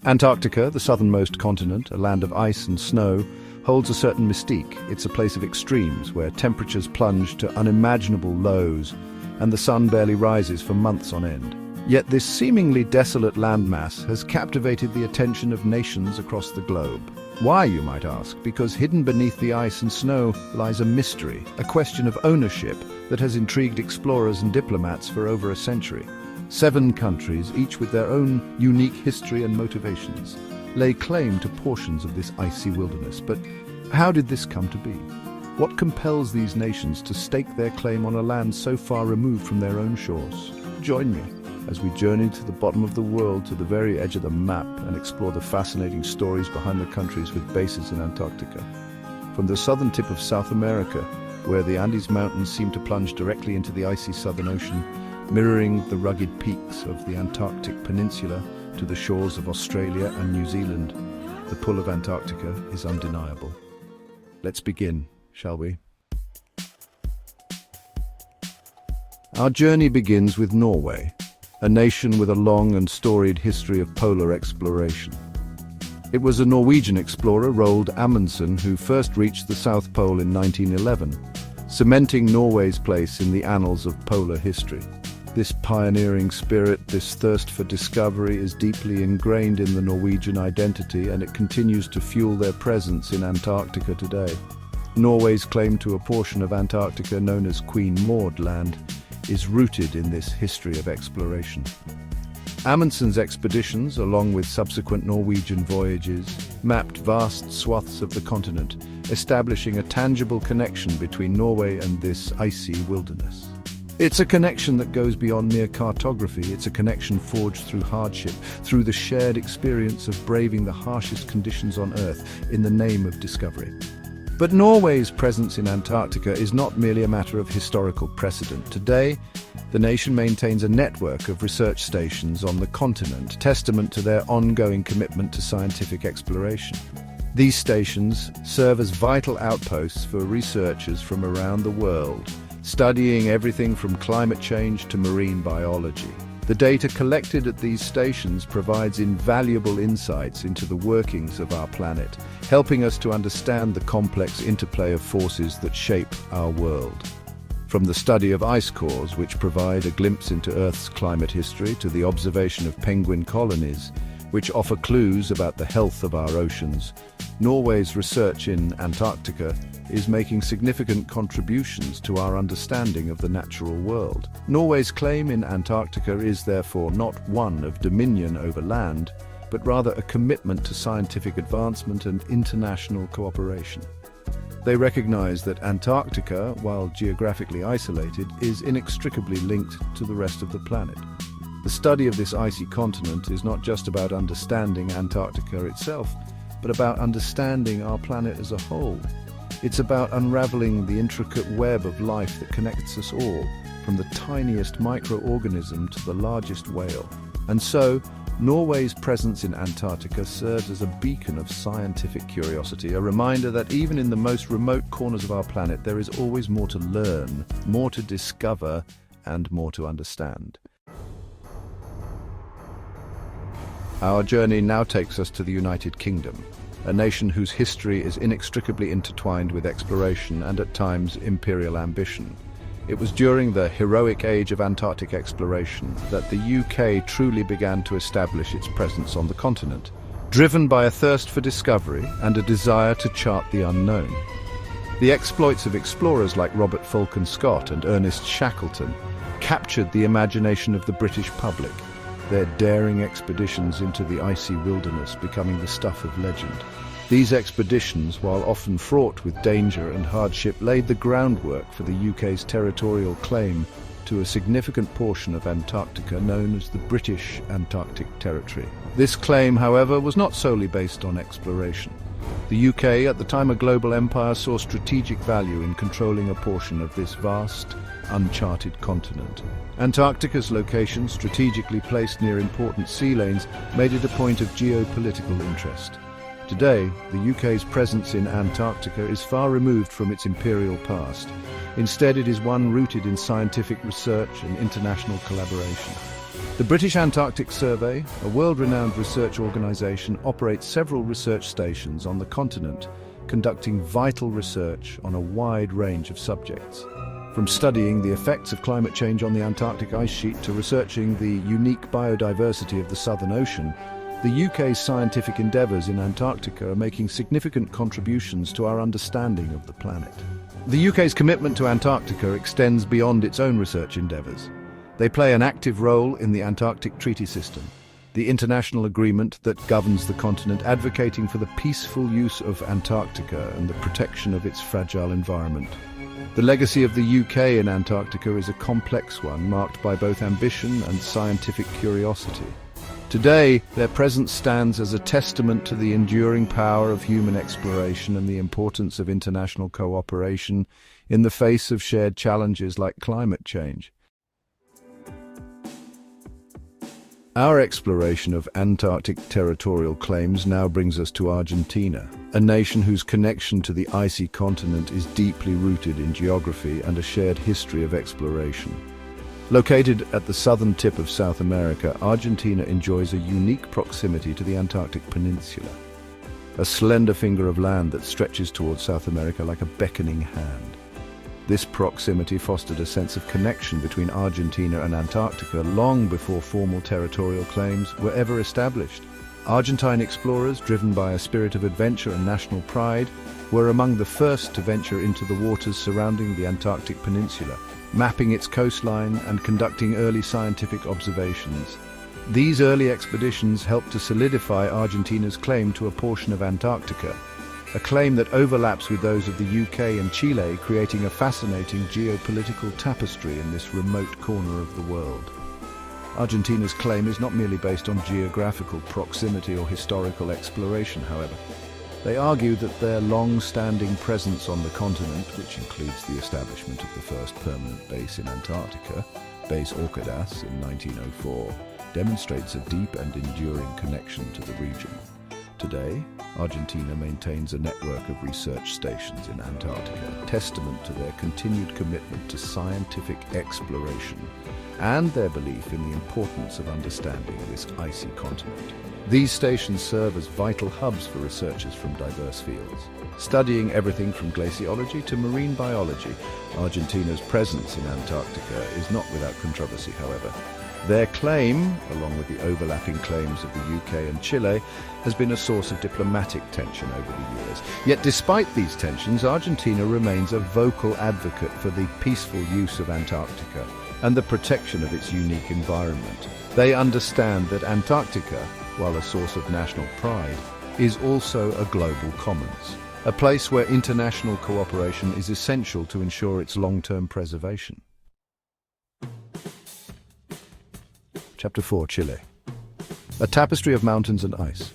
Antarctica, the southernmost continent, a land of ice and snow, holds a certain mystique. It's a place of extremes where temperatures plunge to unimaginable lows and the sun barely rises for months on end. Yet this seemingly desolate landmass has captivated the attention of nations across the globe. Why, you might ask? Because hidden beneath the ice and snow lies a mystery, a question of ownership that has intrigued explorers and diplomats for over a century. 7 countries, each with their own unique history and motivations, lay claim to portions of this icy wilderness. But how did this come to be? What compels these nations to stake their claim on a land so far removed from their own shores? Join me as we journey to the bottom of the world, to the very edge of the map, and explore the fascinating stories behind the countries with bases in Antarctica. From the southern tip of South America, where the Andes Mountains seem to plunge directly into the icy Southern Ocean, mirroring the rugged peaks of the Antarctic Peninsula, to the shores of Australia and New Zealand, the pull of Antarctica is undeniable. Let's begin, shall we? Our journey begins with Norway, a nation with a long and storied history of polar exploration. It was a Norwegian explorer, Roald Amundsen, who first reached the South Pole in 1911, cementing Norway's place in the annals of polar history. This pioneering spirit, this thirst for discovery, is deeply ingrained in the Norwegian identity, and it continues to fuel their presence in Antarctica today. Norway's claim to a portion of Antarctica known as Queen Maud Land is rooted in this history of exploration. Amundsen's expeditions, along with subsequent Norwegian voyages, mapped vast swaths of the continent, establishing a tangible connection between Norway and this icy wilderness. It's a connection that goes beyond mere cartography. It's a connection forged through hardship, through the shared experience of braving the harshest conditions on Earth in the name of discovery. But Norway's presence in Antarctica is not merely a matter of historical precedent. Today, the nation maintains a network of research stations on the continent, testament to their ongoing commitment to scientific exploration. These stations serve as vital outposts for researchers from around the world, studying everything from climate change to marine biology. The data collected at these stations provides invaluable insights into the workings of our planet, helping us to understand the complex interplay of forces that shape our world. From the study of ice cores, which provide a glimpse into Earth's climate history, to the observation of penguin colonies, which offer clues about the health of our oceans, Norway's research in Antarctica is making significant contributions to our understanding of the natural world. Norway's claim in Antarctica is therefore not one of dominion over land, but rather a commitment to scientific advancement and international cooperation. They recognize that Antarctica, while geographically isolated, is inextricably linked to the rest of the planet. The study of this icy continent is not just about understanding Antarctica itself, but about understanding our planet as a whole. It's about unraveling the intricate web of life that connects us all, from the tiniest microorganism to the largest whale. And so, Norway's presence in Antarctica serves as a beacon of scientific curiosity, a reminder that even in the most remote corners of our planet, there is always more to learn, more to discover, and more to understand. Our journey now takes us to the United Kingdom, a nation whose history is inextricably intertwined with exploration and at times imperial ambition. It was during the heroic age of Antarctic exploration that the UK truly began to establish its presence on the continent, driven by a thirst for discovery and a desire to chart the unknown. The exploits of explorers like Robert Falcon Scott and Ernest Shackleton captured the imagination of the British public, their daring expeditions into the icy wilderness becoming the stuff of legend. These expeditions, while often fraught with danger and hardship, laid the groundwork for the UK's territorial claim to a significant portion of Antarctica known as the British Antarctic Territory. This claim, however, was not solely based on exploration. The UK, at the time a global empire, saw strategic value in controlling a portion of this vast, uncharted continent. Antarctica's location, strategically placed near important sea lanes, made it a point of geopolitical interest. Today, the UK's presence in Antarctica is far removed from its imperial past. Instead, it is one rooted in scientific research and international collaboration. The British Antarctic Survey, a world-renowned research organisation, operates several research stations on the continent, conducting vital research on a wide range of subjects. From studying the effects of climate change on the Antarctic ice sheet to researching the unique biodiversity of the Southern Ocean, the UK's scientific endeavours in Antarctica are making significant contributions to our understanding of the planet. The UK's commitment to Antarctica extends beyond its own research endeavours. They play an active role in the Antarctic Treaty System, the international agreement that governs the continent, advocating for the peaceful use of Antarctica and the protection of its fragile environment. The legacy of the UK in Antarctica is a complex one, marked by both ambition and scientific curiosity. Today, their presence stands as a testament to the enduring power of human exploration and the importance of international cooperation in the face of shared challenges like climate change. Our exploration of Antarctic territorial claims now brings us to Argentina, a nation whose connection to the icy continent is deeply rooted in geography and a shared history of exploration. Located at the southern tip of South America, Argentina enjoys a unique proximity to the Antarctic Peninsula, a slender finger of land that stretches towards South America like a beckoning hand. This proximity fostered a sense of connection between Argentina and Antarctica long before formal territorial claims were ever established. Argentine explorers, driven by a spirit of adventure and national pride, were among the first to venture into the waters surrounding the Antarctic Peninsula, mapping its coastline and conducting early scientific observations. These early expeditions helped to solidify Argentina's claim to a portion of Antarctica, a claim that overlaps with those of the UK and Chile, creating a fascinating geopolitical tapestry in this remote corner of the world. Argentina's claim is not merely based on geographical proximity or historical exploration, however. They argue that their long-standing presence on the continent, which includes the establishment of the first permanent base in Antarctica, Base Orcadas in 1904, demonstrates a deep and enduring connection to the region. Today, Argentina maintains a network of research stations in Antarctica, a testament to their continued commitment to scientific exploration and their belief in the importance of understanding this icy continent. These stations serve as vital hubs for researchers from diverse fields. Studying everything from glaciology to marine biology, Argentina's presence in Antarctica is not without controversy, however. Their claim, along with the overlapping claims of the UK and Chile, has been a source of diplomatic tension over the years. Yet despite these tensions, Argentina remains a vocal advocate for the peaceful use of Antarctica and the protection of its unique environment. They understand that Antarctica, while a source of national pride, is also a global commons, a place where international cooperation is essential to ensure its long-term preservation. Chapter 4, Chile. A tapestry of mountains and ice.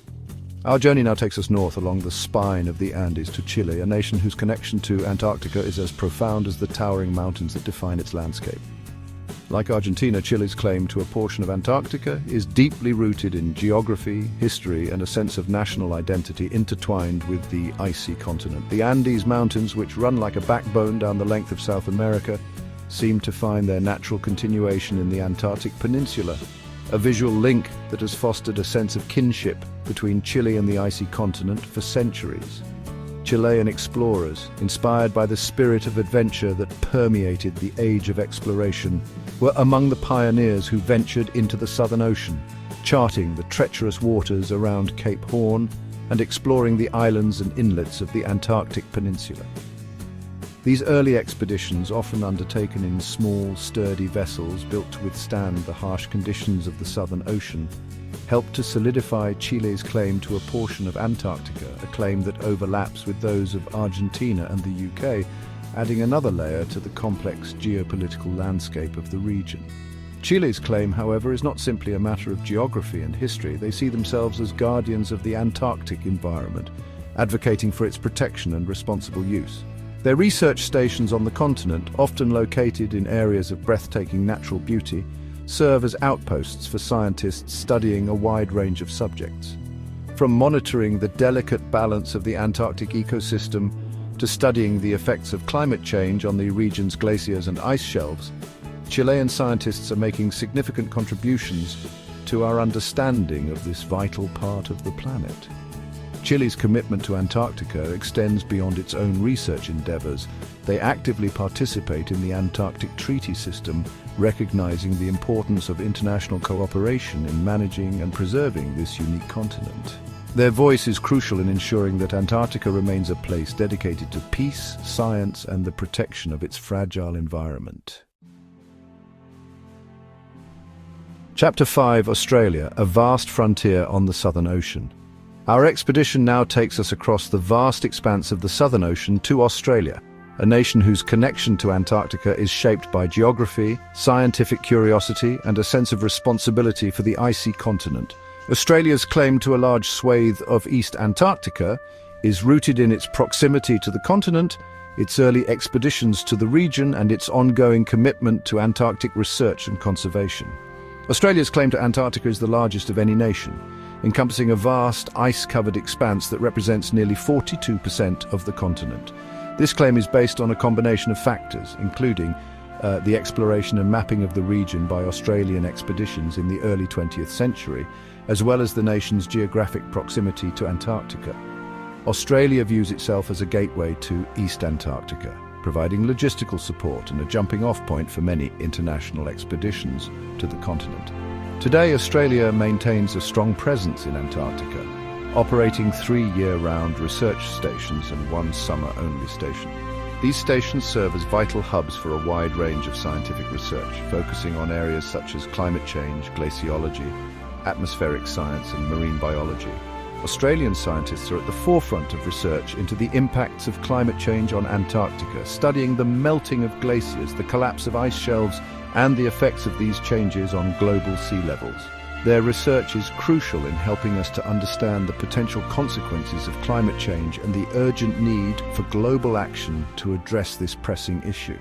Our journey now takes us north along the spine of the Andes to Chile, a nation whose connection to Antarctica is as profound as the towering mountains that define its landscape. Like Argentina, Chile's claim to a portion of Antarctica is deeply rooted in geography, history, and a sense of national identity intertwined with the icy continent. The Andes Mountains, which run like a backbone down the length of South America, seem to find their natural continuation in the Antarctic Peninsula, a visual link that has fostered a sense of kinship between Chile and the icy continent for centuries. Chilean explorers, inspired by the spirit of adventure that permeated the age of exploration, were among the pioneers who ventured into the Southern Ocean, charting the treacherous waters around Cape Horn and exploring the islands and inlets of the Antarctic Peninsula. These early expeditions, often undertaken in small, sturdy vessels built to withstand the harsh conditions of the Southern Ocean, helped to solidify Chile's claim to a portion of Antarctica, a claim that overlaps with those of Argentina and the UK, adding another layer to the complex geopolitical landscape of the region. Chile's claim, however, is not simply a matter of geography and history. They see themselves as guardians of the Antarctic environment, advocating for its protection and responsible use. Their research stations on the continent, often located in areas of breathtaking natural beauty, serve as outposts for scientists studying a wide range of subjects. From monitoring the delicate balance of the Antarctic ecosystem to studying the effects of climate change on the region's glaciers and ice shelves, Chilean scientists are making significant contributions to our understanding of this vital part of the planet. Chile's commitment to Antarctica extends beyond its own research endeavors. They actively participate in the Antarctic Treaty System, recognizing the importance of international cooperation in managing and preserving this unique continent. Their voice is crucial in ensuring that Antarctica remains a place dedicated to peace, science, and the protection of its fragile environment. Chapter 5: Australia, a vast frontier on the Southern Ocean. Our expedition now takes us across the vast expanse of the Southern Ocean to Australia, a nation whose connection to Antarctica is shaped by geography, scientific curiosity, and a sense of responsibility for the icy continent. Australia's claim to a large swathe of East Antarctica is rooted in its proximity to the continent, its early expeditions to the region, and its ongoing commitment to Antarctic research and conservation. Australia's claim to Antarctica is the largest of any nation, encompassing a vast, ice-covered expanse that represents nearly 42% of the continent. This claim is based on a combination of factors, including the exploration and mapping of the region by Australian expeditions in the early 20th century, as well as the nation's geographic proximity to Antarctica. Australia views itself as a gateway to East Antarctica, providing logistical support and a jumping-off point for many international expeditions to the continent. Today, Australia maintains a strong presence in Antarctica, operating 3 year-round research stations and 1 summer-only station. These stations serve as vital hubs for a wide range of scientific research, focusing on areas such as climate change, glaciology, atmospheric science, and marine biology. Australian scientists are at the forefront of research into the impacts of climate change on Antarctica, studying the melting of glaciers, the collapse of ice shelves, and the effects of these changes on global sea levels. Their research is crucial in helping us to understand the potential consequences of climate change and the urgent need for global action to address this pressing issue.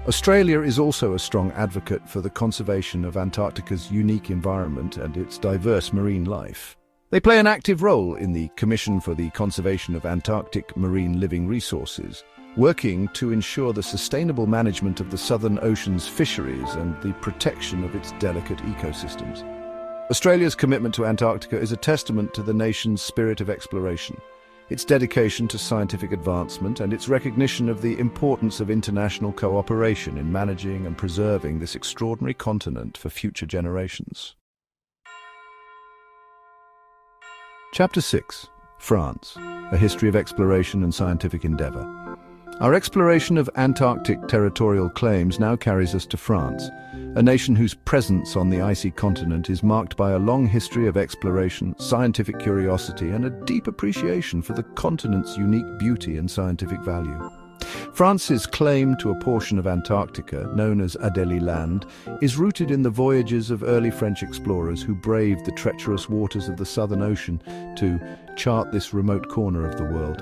Australia is also a strong advocate for the conservation of Antarctica's unique environment and its diverse marine life. They play an active role in the Commission for the Conservation of Antarctic Marine Living Resources, working to ensure the sustainable management of the Southern Ocean's fisheries and the protection of its delicate ecosystems. Australia's commitment to Antarctica is a testament to the nation's spirit of exploration, its dedication to scientific advancement, and its recognition of the importance of international cooperation in managing and preserving this extraordinary continent for future generations. Chapter 6: France, a history of exploration and scientific endeavour. Our exploration of Antarctic territorial claims now carries us to France, a nation whose presence on the icy continent is marked by a long history of exploration, scientific curiosity, and a deep appreciation for the continent's unique beauty and scientific value. France's claim to a portion of Antarctica, known as Adélie Land, is rooted in the voyages of early French explorers who braved the treacherous waters of the Southern Ocean to chart this remote corner of the world.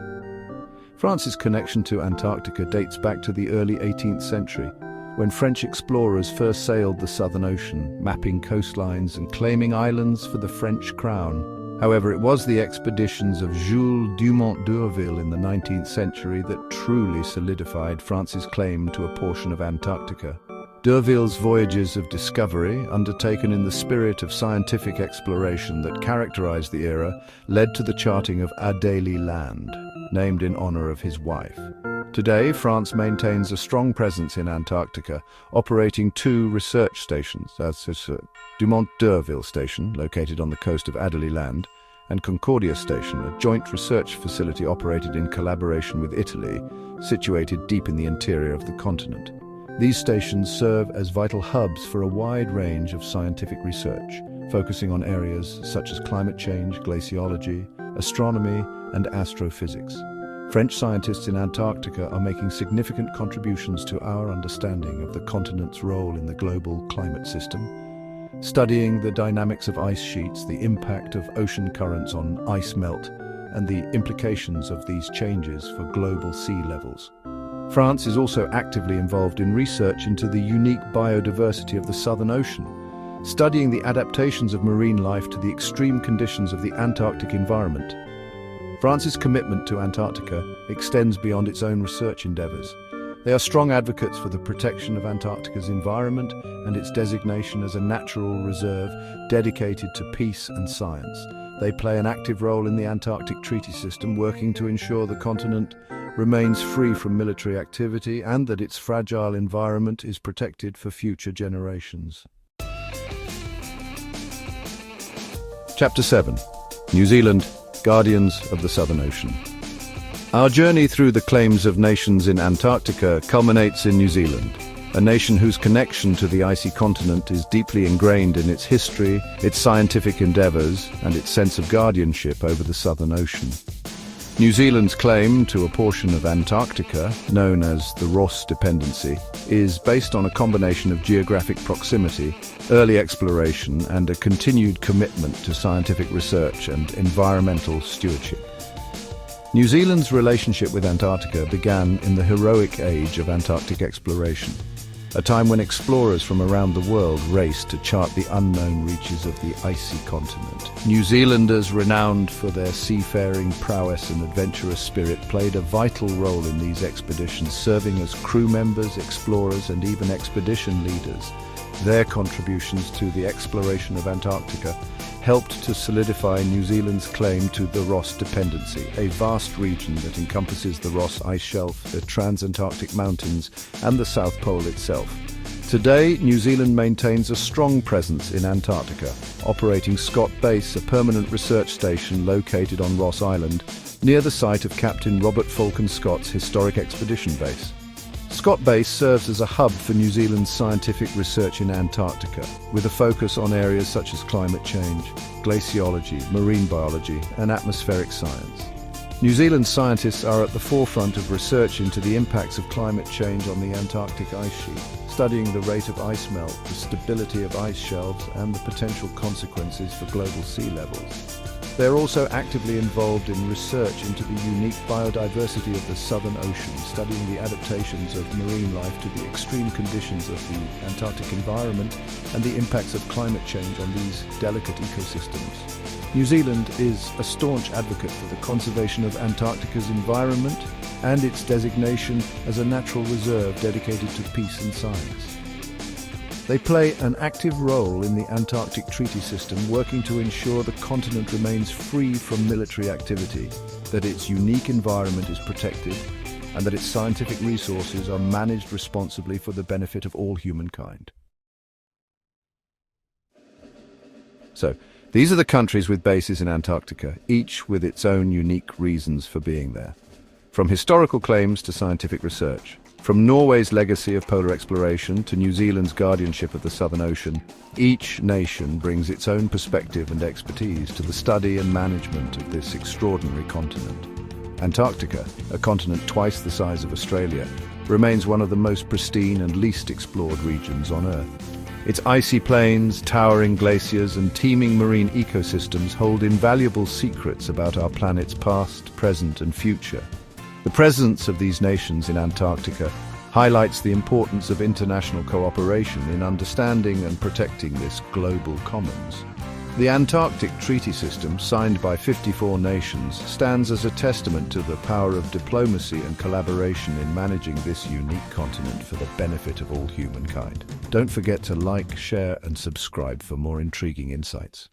France's connection to Antarctica dates back to the early 18th century, when French explorers first sailed the Southern Ocean, mapping coastlines and claiming islands for the French crown. However, it was the expeditions of Jules Dumont d'Urville in the 19th century that truly solidified France's claim to a portion of Antarctica. D'Urville's voyages of discovery, undertaken in the spirit of scientific exploration that characterized the era, led to the charting of Adélie Land, named in honor of his wife. Today, France maintains a strong presence in Antarctica, operating 2 research stations, that's Dumont d'Urville Station, located on the coast of Adélie Land, and Concordia Station, a joint research facility operated in collaboration with Italy, situated deep in the interior of the continent. These stations serve as vital hubs for a wide range of scientific research, focusing on areas such as climate change, glaciology, astronomy, and astrophysics. French scientists in Antarctica are making significant contributions to our understanding of the continent's role in the global climate system, studying the dynamics of ice sheets, the impact of ocean currents on ice melt, and the implications of these changes for global sea levels. France is also actively involved in research into the unique biodiversity of the Southern Ocean, studying the adaptations of marine life to the extreme conditions of the Antarctic environment. France's commitment to Antarctica extends beyond its own research endeavours. They are strong advocates for the protection of Antarctica's environment and its designation as a natural reserve dedicated to peace and science. They play an active role in the Antarctic Treaty System, working to ensure the continent remains free from military activity and that its fragile environment is protected for future generations. Chapter 7. New Zealand, Guardians of the Southern Ocean. Our journey through the claims of nations in Antarctica culminates in New Zealand, a nation whose connection to the icy continent is deeply ingrained in its history, its scientific endeavours, and its sense of guardianship over the Southern Ocean. New Zealand's claim to a portion of Antarctica, known as the Ross Dependency, is based on a combination of geographic proximity, early exploration, and a continued commitment to scientific research and environmental stewardship. New Zealand's relationship with Antarctica began in the heroic age of Antarctic exploration, a time when explorers from around the world raced to chart the unknown reaches of the icy continent. New Zealanders, renowned for their seafaring prowess and adventurous spirit, played a vital role in these expeditions, serving as crew members, explorers, and even expedition leaders. Their contributions to the exploration of Antarctica helped to solidify New Zealand's claim to the Ross Dependency, a vast region that encompasses the Ross Ice Shelf, the Transantarctic Mountains, and the South Pole itself. Today, New Zealand maintains a strong presence in Antarctica, operating Scott Base, a permanent research station located on Ross Island, near the site of Captain Robert Falcon Scott's historic expedition base. Scott Base serves as a hub for New Zealand's scientific research in Antarctica, with a focus on areas such as climate change, glaciology, marine biology, and atmospheric science. New Zealand scientists are at the forefront of research into the impacts of climate change on the Antarctic ice sheet, studying the rate of ice melt, the stability of ice shelves, and the potential consequences for global sea levels. They're also actively involved in research into the unique biodiversity of the Southern Ocean, studying the adaptations of marine life to the extreme conditions of the Antarctic environment and the impacts of climate change on these delicate ecosystems. New Zealand is a staunch advocate for the conservation of Antarctica's environment and its designation as a natural reserve dedicated to peace and science. They play an active role in the Antarctic Treaty System, working to ensure the continent remains free from military activity, that its unique environment is protected, and that its scientific resources are managed responsibly for the benefit of all humankind. So, these are the countries with bases in Antarctica, each with its own unique reasons for being there. From historical claims to scientific research, from Norway's legacy of polar exploration to New Zealand's guardianship of the Southern Ocean, each nation brings its own perspective and expertise to the study and management of this extraordinary continent. Antarctica, a continent twice the size of Australia, remains one of the most pristine and least explored regions on Earth. Its icy plains, towering glaciers, and teeming marine ecosystems hold invaluable secrets about our planet's past, present, and future. The presence of these nations in Antarctica highlights the importance of international cooperation in understanding and protecting this global commons. The Antarctic Treaty System, signed by 54 nations, stands as a testament to the power of diplomacy and collaboration in managing this unique continent for the benefit of all humankind. Don't forget to like, share, and subscribe for more intriguing insights.